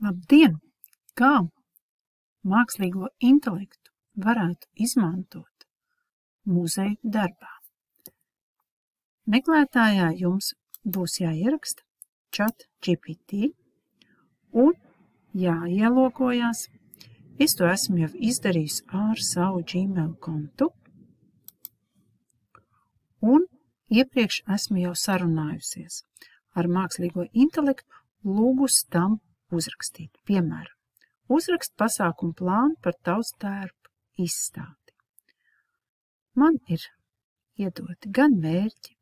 Labdien! Kā mākslīgo intelektu varētu izmantot muzeja darbā? Meklētājā jums būs jāieraksta ChatGPT un jāielogojās. Es to esmu jau izdarījusi ar savu Gmail kontu un iepriekš esmu jau sarunājusies ar mākslīgo intelektu, lūgusi tam uzrakstīt. Piemēram, uzrakst pasākumu plānu par tavs tērpu izstādi. Man ir iedoti gan mērķi,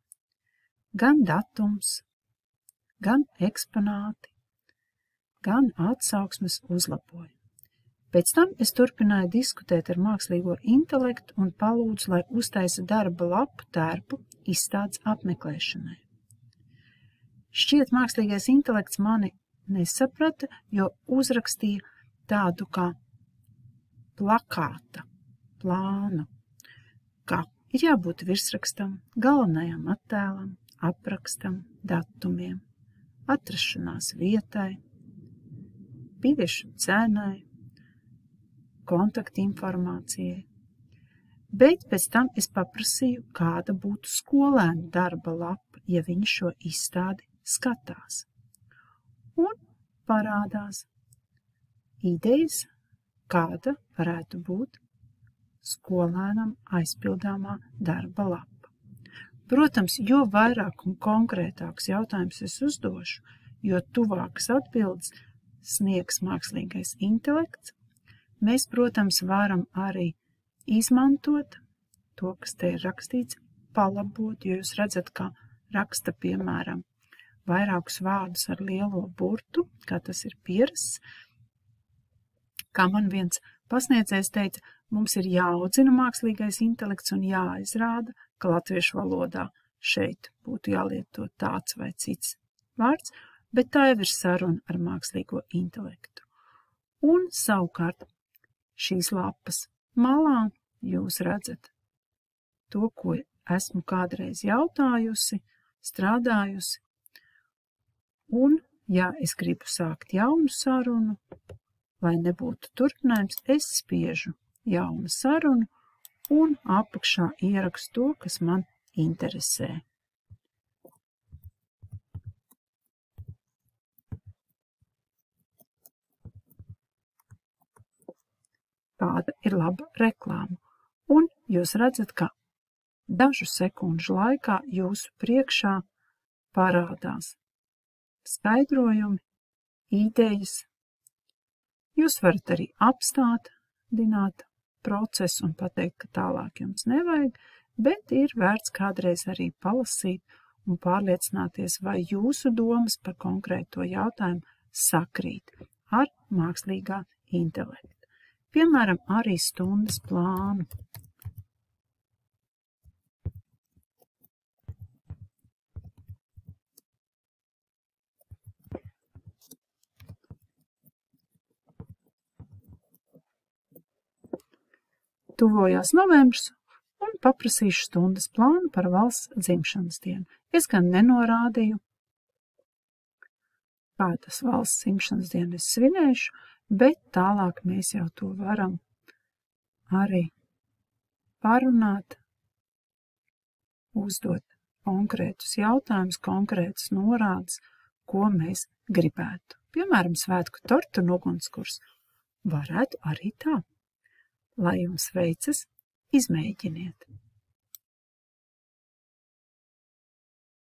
gan datums, gan eksponāti, gan atsauksmes uzlabojumi. Pēc tam es turpināju diskutēt ar mākslīgo intelektu un palūdzu, lai uztaisa darba lapu tērpu izstādes apmeklēšanai. Šķiet, mākslīgais intelekts mani nesaprata, jo uzrakstīja tādu kā plakāta plānu, kā ir jābūt virsrakstam, galvenajam attēlam, aprakstam, datumiem, atrašanās vietai, biļešu cenai, kontaktinformācijai. Bet pēc tam es paprasīju, kāda būtu skolēnu darba lapa, ja viņi šo izstādi skatās. Un parādās idejas, kāda varētu būt skolēnam aizpildāmā darba lapa. Protams, jo vairāk un konkrētāks jautājums es uzdošu, jo tuvākas atbildes sniegs mākslīgais intelekts. Mēs, protams, varam arī izmantot to, kas te ir rakstīts, palabot, jo jūs redzat, kā raksta, piemēram, vairākus vārdus ar lielo burtu, kā tas ir pierasts. Kā man viens pasniedzējs teica, mums ir jāaudzina mākslīgais intelekts un jāizrāda, ka latviešu valodā šeit būtu jālieto tāds vai cits vārds, bet tā jau ir saruna ar mākslīgo intelektu. Un savukārt šīs lapas malā jūs redzat to, ko esmu kādreiz jautājusi, strādājusi. Un, ja es gribu sākt jaunu sarunu, lai nebūtu turpinājums, es spiežu jaunu sarunu un apakšā ierakstu to, kas man interesē. Tāda ir laba reklāma. Un jūs redzat, ka dažu sekundžu laikā jūsu priekšā parādās skaidrojumi, idejas. Jūs varat arī apstādināt procesu un pateikt, ka tālāk jums nevajag, bet ir vērts kādreiz arī palasīt un pārliecināties, vai jūsu domas par konkrēto jautājumu sakrīt ar mākslīgā intelekta. Piemēram, arī stundas plānu. Tuvojās novembris un paprasīšu stundas plānu par valsts dzimšanas dienu. Es gan nenorādīju, kādas valsts dzimšanas dienu es svinēšu, bet tālāk mēs jau to varam arī parunāt, uzdot konkrētus jautājumus, konkrētus norādes, ko mēs gribētu. Piemēram, svētku tortu un ugunskurs. Varētu arī tā. Lai jums veicas, izmēģiniet!